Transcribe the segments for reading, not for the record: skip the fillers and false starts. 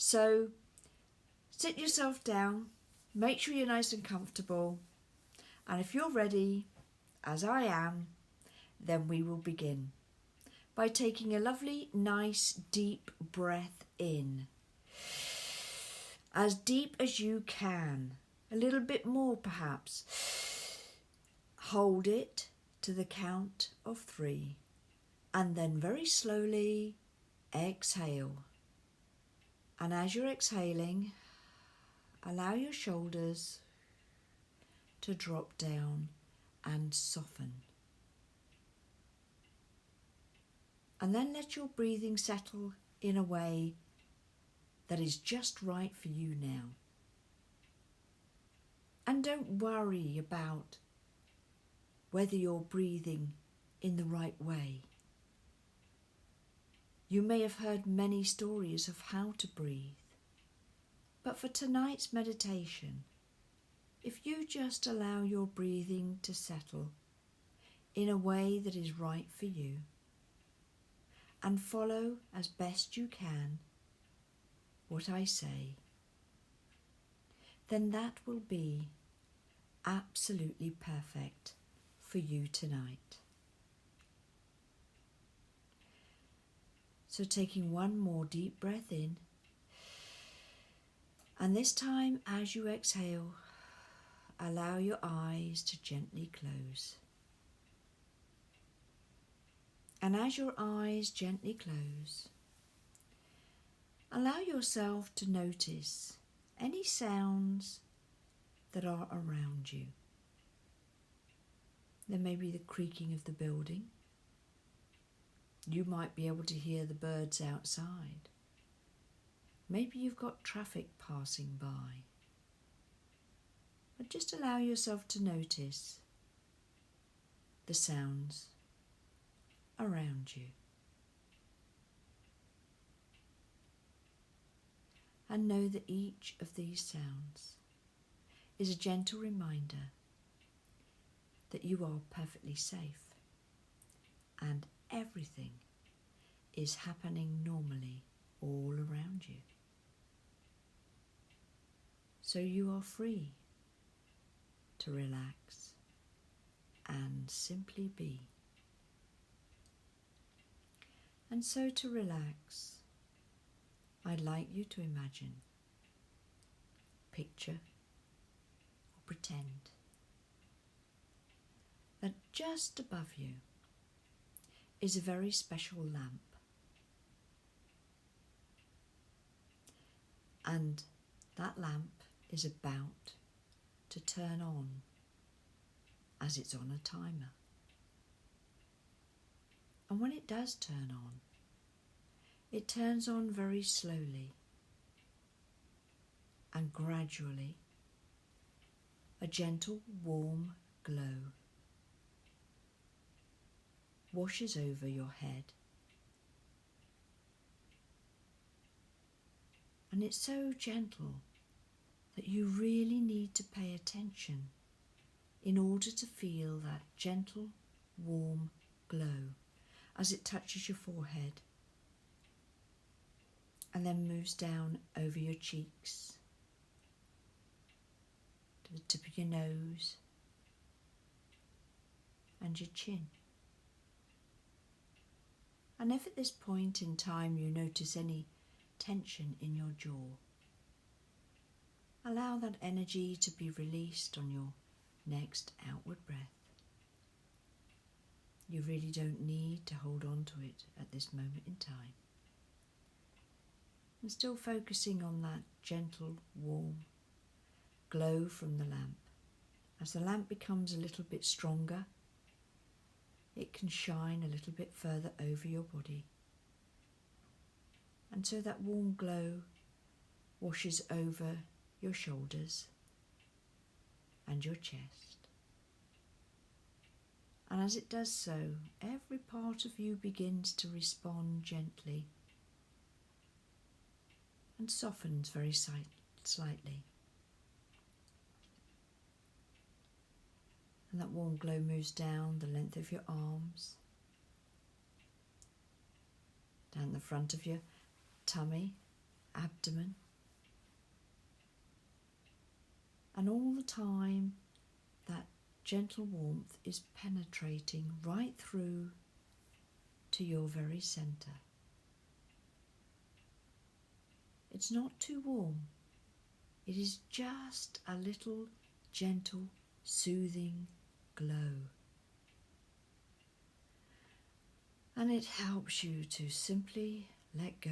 So sit yourself down, make sure you're nice and comfortable, and if you're ready, as I am, then we will begin by taking a lovely, nice, deep breath in. As deep as you can, a little bit more perhaps. Hold it to the count of 3, and then very slowly exhale. And as you're exhaling, allow your shoulders to drop down and soften. And then let your breathing settle in a way that is just right for you now. And don't worry about whether you're breathing in the right way. You may have heard many stories of how to breathe, but for tonight's meditation, if you just allow your breathing to settle in a way that is right for you and follow as best you can what I say, then that will be absolutely perfect for you tonight. So taking one more deep breath in, and this time as you exhale, allow your eyes to gently close. And as your eyes gently close, allow yourself to notice any sounds that are around you. There may be the creaking of the building. You might be able to hear the birds outside. Maybe you've got traffic passing by. But just allow yourself to notice the sounds around you. And know that each of these sounds is a gentle reminder that you are perfectly safe and everything is happening normally all around you. So you are free to relax and simply be. And so to relax, I'd like you to imagine, picture, or pretend that just above you is a very special lamp. And that lamp is about to turn on as it's on a timer. And when it does turn on, it turns on very slowly and gradually. A gentle, warm glow washes over your head. And it's so gentle that you really need to pay attention in order to feel that gentle, warm glow as it touches your forehead and then moves down over your cheeks to the tip of your nose and your chin. And if at this point in time you notice any tension in your jaw, allow that energy to be released on your next outward breath. You really don't need to hold on to it at this moment in time. And still focusing on that gentle, warm glow from the lamp. As the lamp becomes a little bit stronger, it can shine a little bit further over your body. And so that warm glow washes over your shoulders and your chest. And as it does so, every part of you begins to respond gently and softens very slightly. And that warm glow moves down the length of your arms, down the front of your tummy abdomen. And all the time that gentle warmth is penetrating right through to your very centre. It's not too warm. It is just a little gentle, soothing glow. And it helps you to simply let go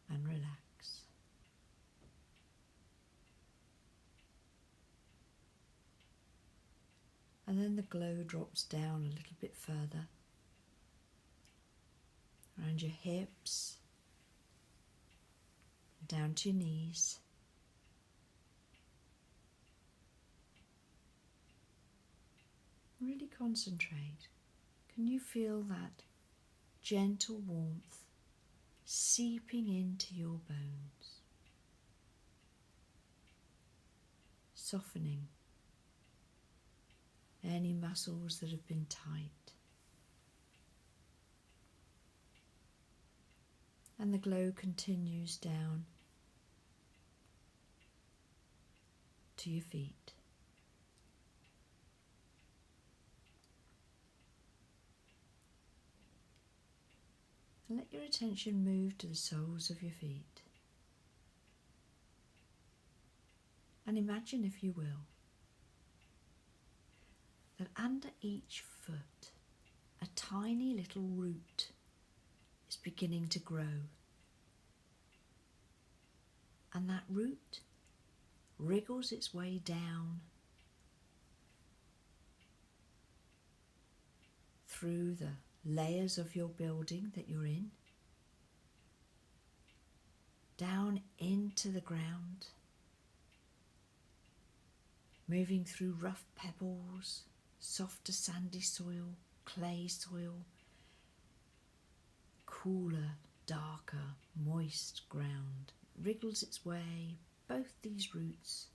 and relax. And then the glow drops down a little bit further around your hips, down to your knees. Really concentrate. Can you feel that gentle warmth seeping into your bones, softening any muscles that have been tight? And the glow continues down to your feet. And let your attention move to the soles of your feet. And imagine, if you will, that under each foot a tiny little root is beginning to grow. And that root wriggles its way down through the layers of your building that you're in, down into the ground, moving through rough pebbles, softer sandy soil, clay soil, cooler, darker, moist ground. It wriggles its way, both these roots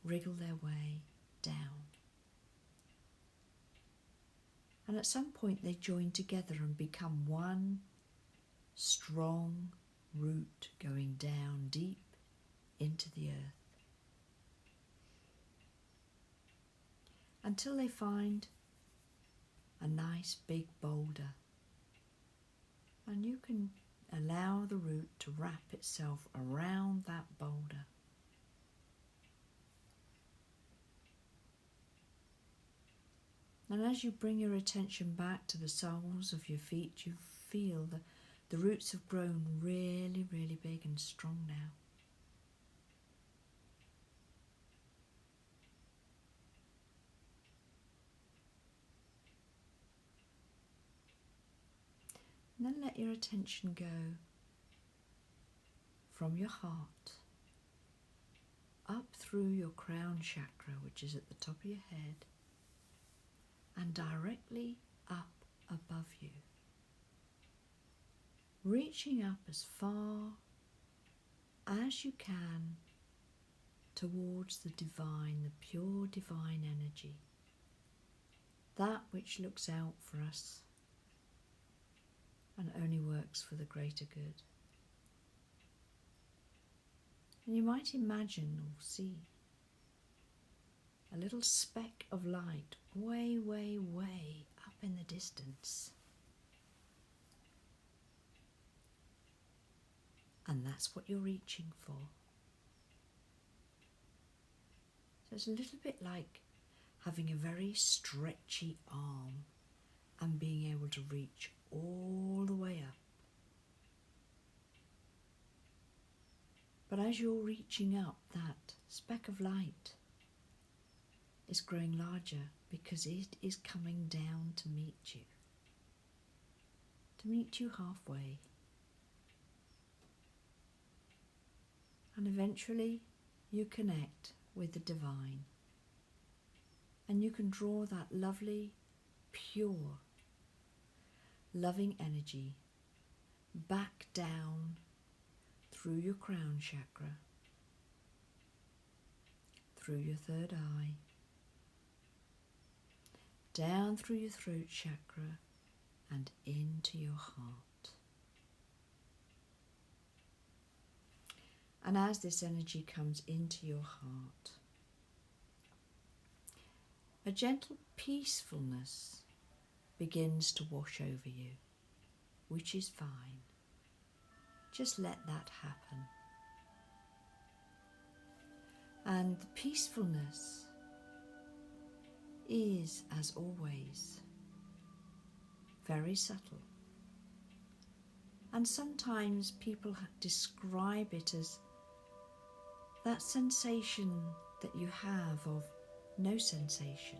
wriggle their way down. And at some point they join together and become one strong root going down deep into the earth, until they find a nice big boulder. And you can allow the root to wrap itself around that boulder. And as you bring your attention back to the soles of your feet, you feel that the roots have grown really, really big and strong now. And then let your attention go from your heart up through your crown chakra, which is at the top of your head, and directly up above you, reaching up as far as you can towards the divine, the pure divine energy, that which looks out for us and only works for the greater good. And you might imagine or see a little speck of light way, way, way up in the distance. And that's what you're reaching for. So it's a little bit like having a very stretchy arm and being able to reach all the way up. But as you're reaching up, that speck of light is growing larger because it is coming down to meet you halfway. And eventually you connect with the divine, and you can draw that lovely, pure, loving energy back down through your crown chakra, through your third eye, down through your throat chakra and into your heart. And as this energy comes into your heart, a gentle peacefulness begins to wash over you, which is fine. Just let that happen. And the peacefulness is, as always, very subtle. And sometimes people describe it as that sensation that you have of no sensation.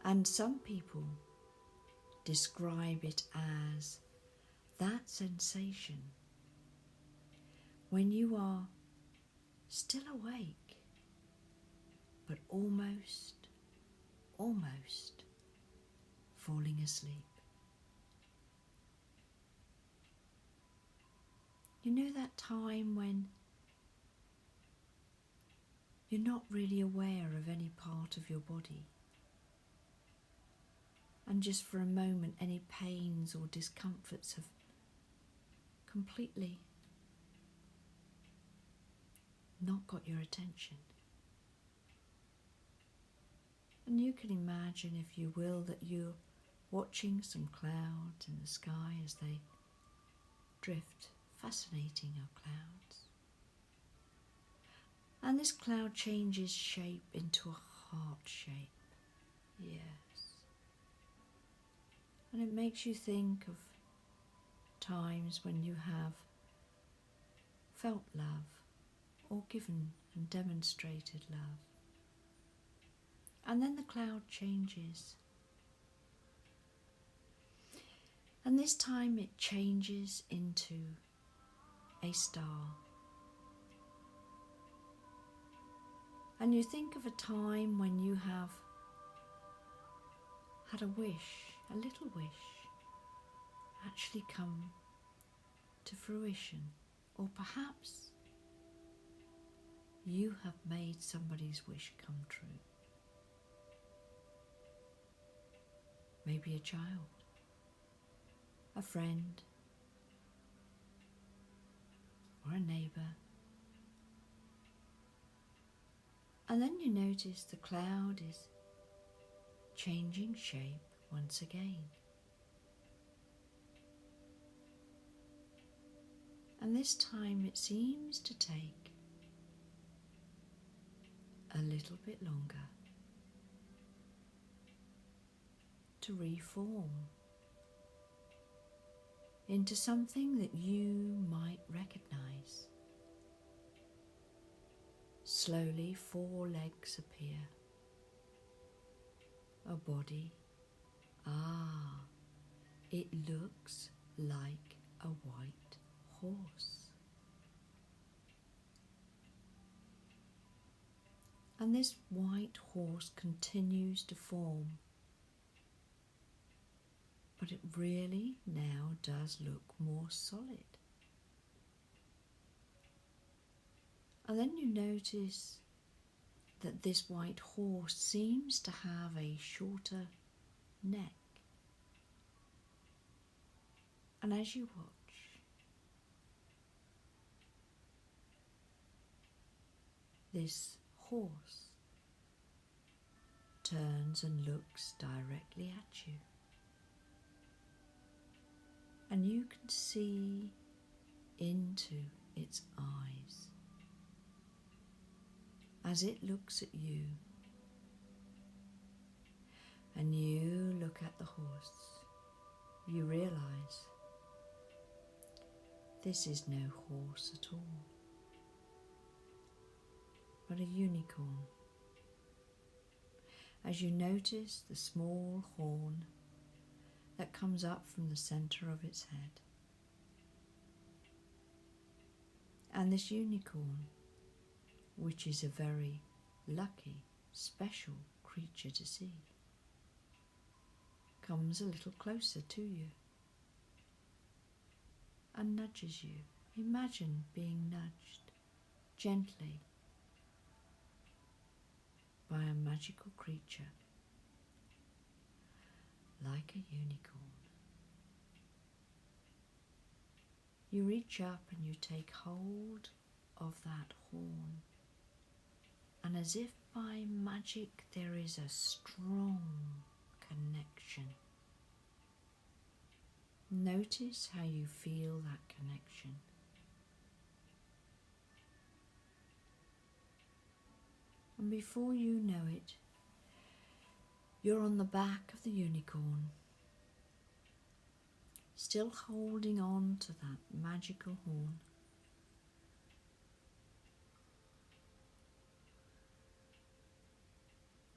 And some people describe it as that sensation when you are still awake, but almost falling asleep. You know that time when you're not really aware of any part of your body, and just for a moment any pains or discomforts have completely not got your attention. And you can imagine, if you will, that you're watching some clouds in the sky as they drift, fascinating our clouds. And this cloud changes shape into a heart shape. Yes. And it makes you think of times when you have felt love or given and demonstrated love. And then the cloud changes. And this time it changes into a star. And you think of a time when you have had a wish, a little wish, actually come to fruition. Or perhaps you have made somebody's wish come true. Maybe a child, a friend, or a neighbour. And then you notice the cloud is changing shape once again. And this time it seems to take a little bit longer to reform into something that you might recognize. Slowly 4 legs appear, a body. It looks like a white horse. And this white horse continues to form, but it really now does look more solid. And then you notice that this white horse seems to have a shorter neck. And as you watch, this horse turns and looks directly at you. And you can see into its eyes. As it looks at you, and you look at the horse, you realise this is no horse at all, but a unicorn. As you notice the small horn that comes up from the centre of its head. And this unicorn, which is a very lucky, special creature to see, comes a little closer to you and nudges you. Imagine being nudged gently by a magical creature like a unicorn. you reach up and you take hold of that horn, and as if by magic there is a strong connection. Notice how you feel that connection. And before you know it, you're on the back of the unicorn, still holding on to that magical horn.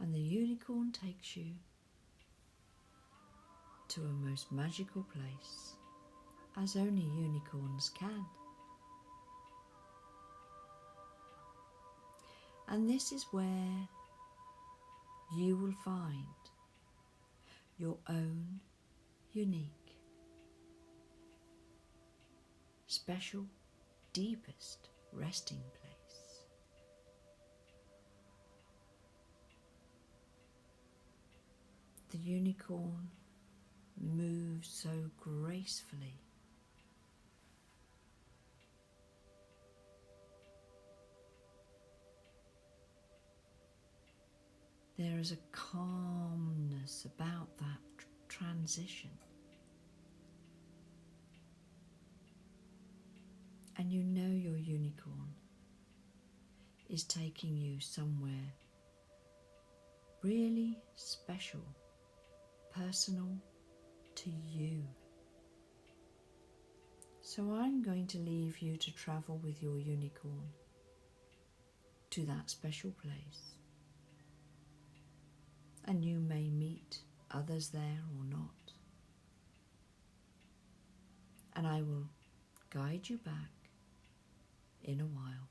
And the unicorn takes you to a most magical place, as only unicorns can. And this is where you will find your own unique, special, deepest resting place. The unicorn moves so gracefully. There is a calmness about that transition. And you know your unicorn is taking you somewhere really special, personal to you. So I'm going to leave you to travel with your unicorn to that special place. And you may meet others there or not. And I will guide you back in a while.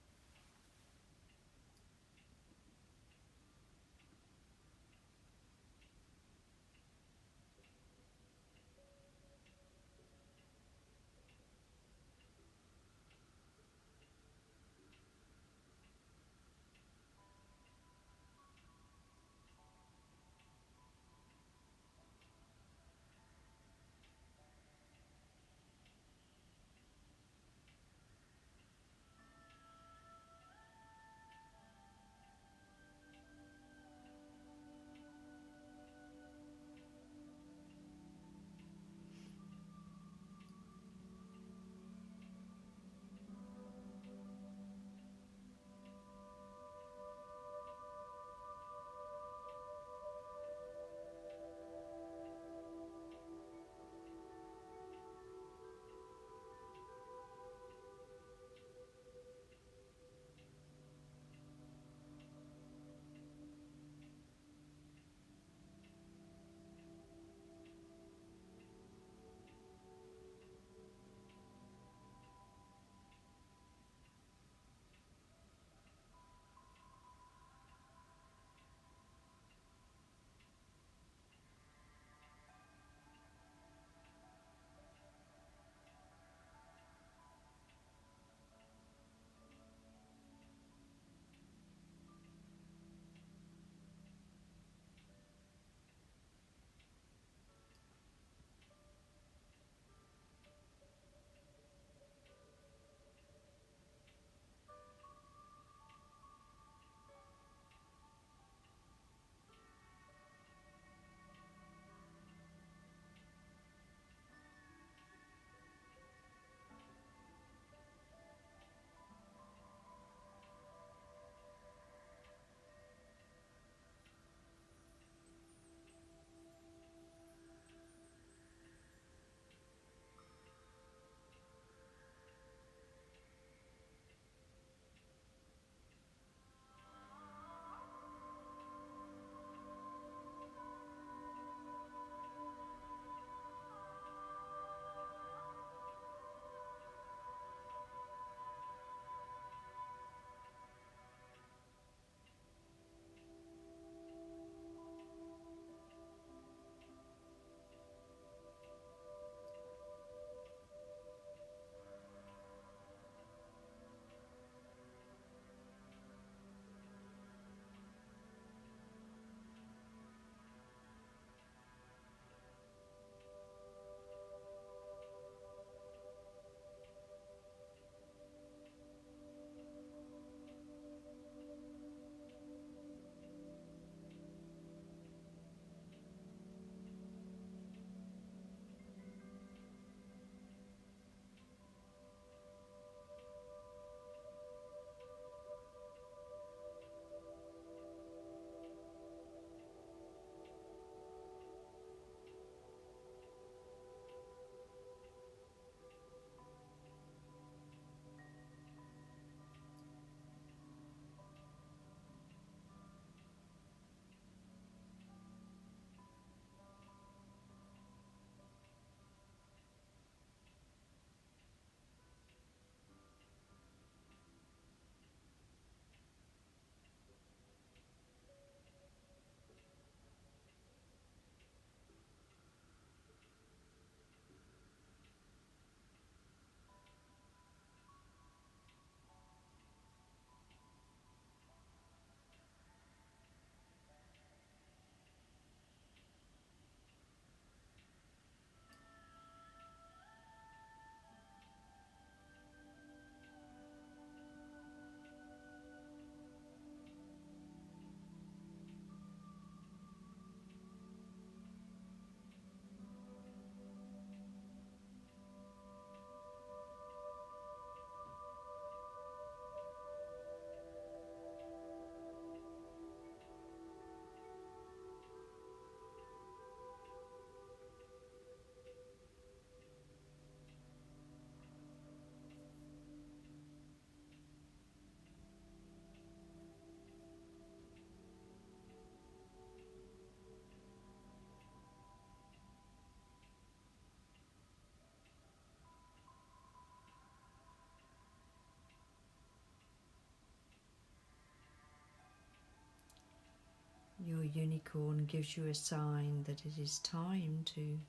unicorn gives you a sign that it is time to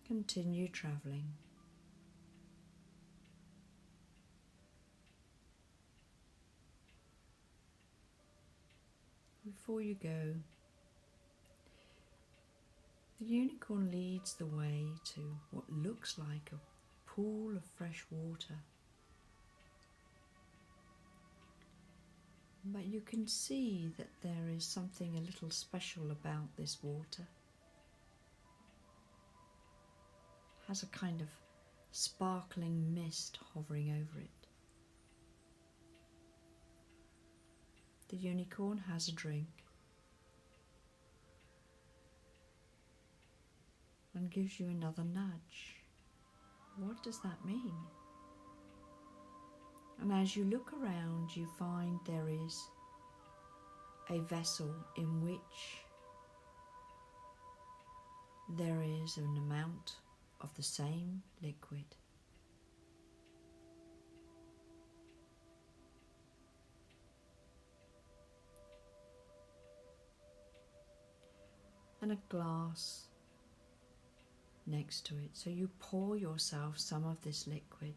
continue travelling. Before you go, the unicorn leads the way to what looks like a pool of fresh water. But you can see that there is something a little special about this water. It has a kind of sparkling mist hovering over it. The unicorn has a drink and gives you another nudge. What does that mean? And as you look around, you find there is a vessel in which there is an amount of the same liquid. And a glass next to it. So you pour yourself some of this liquid.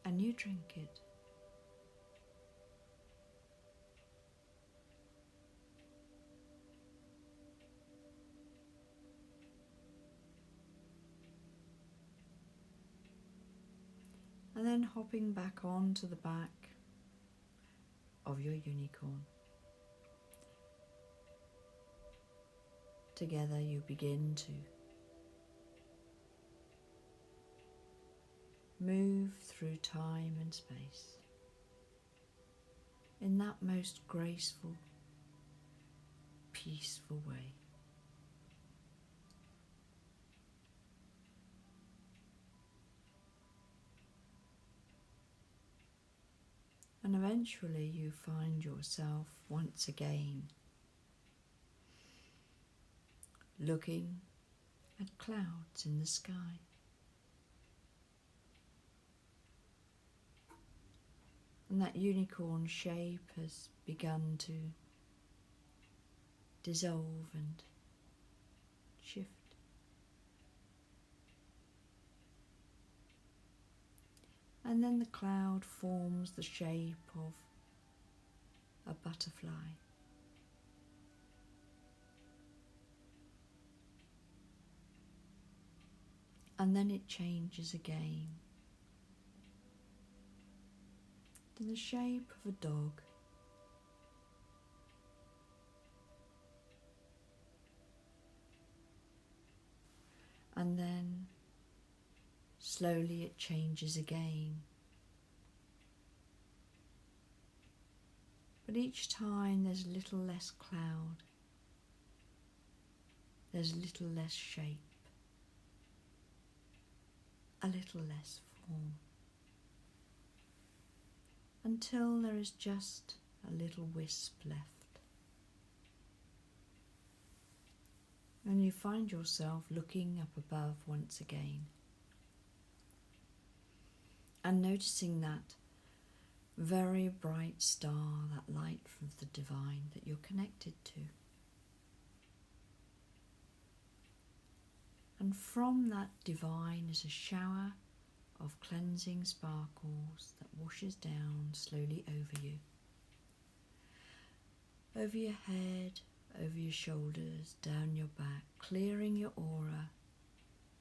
And you drink it. And then hopping back onto the back of your unicorn. Together you begin to move through time and space in that most graceful, peaceful way. And eventually you find yourself once again looking at clouds in the sky. And that unicorn shape has begun to dissolve and shift. And then the cloud forms the shape of a butterfly. And then it changes again to the shape of a dog. And then slowly it changes again. But each time there's a little less cloud, there's a little less shape, a little less form, until there is just a little wisp left. And you find yourself looking up above once again and noticing that very bright star, that light from the divine that you're connected to. And from that divine is a shower of cleansing sparkles that washes down slowly over you. Over your head, over your shoulders, down your back, clearing your aura,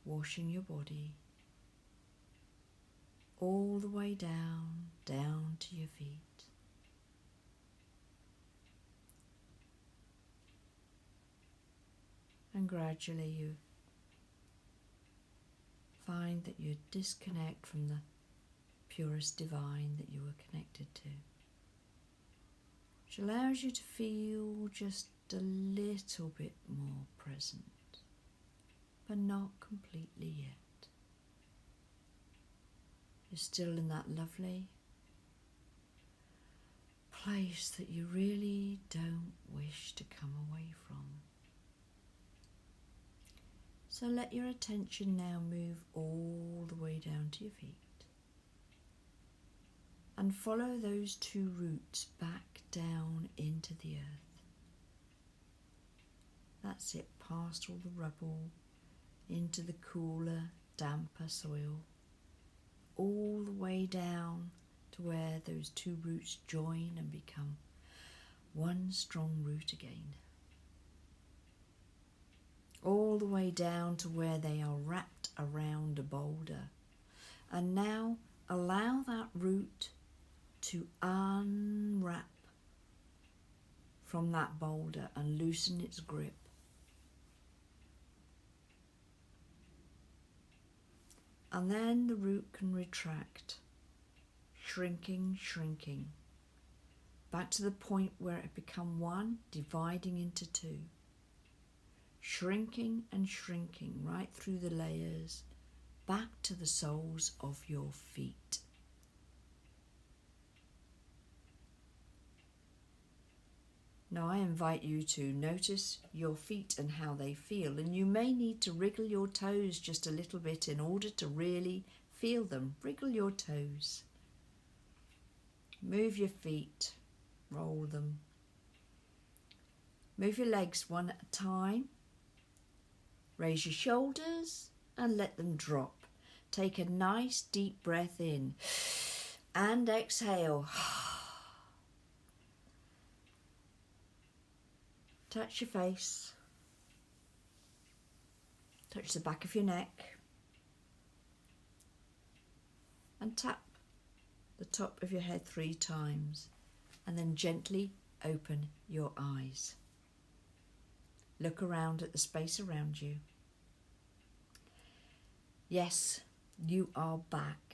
washing your body, all the way down to your feet. And gradually you find that you disconnect from the purest divine that you were connected to, which allows you to feel just a little bit more present, but not completely yet. You're still in that lovely place that you really don't wish to come away from. So let your attention now move all the way down to your feet and follow those two roots back down into the earth. That's it, past all the rubble, into the cooler, damper soil, all the way down to where those two roots join and become one strong root again. All the way down to where they are wrapped around a boulder. And now allow that root to unwrap from that boulder and loosen its grip. And then the root can retract, shrinking, back to the point where it become one, dividing into two. Shrinking and shrinking right through the layers, back to the soles of your feet. Now I invite you to notice your feet and how they feel, and you may need to wriggle your toes just a little bit in order to really feel them. Wriggle your toes. Move your feet, roll them. Move your legs one at a time. Raise your shoulders and let them drop. Take a nice deep breath in and exhale. Touch your face. Touch the back of your neck. And tap the top of your head 3 times. And then gently open your eyes. Look around at the space around you. Yes, you are back.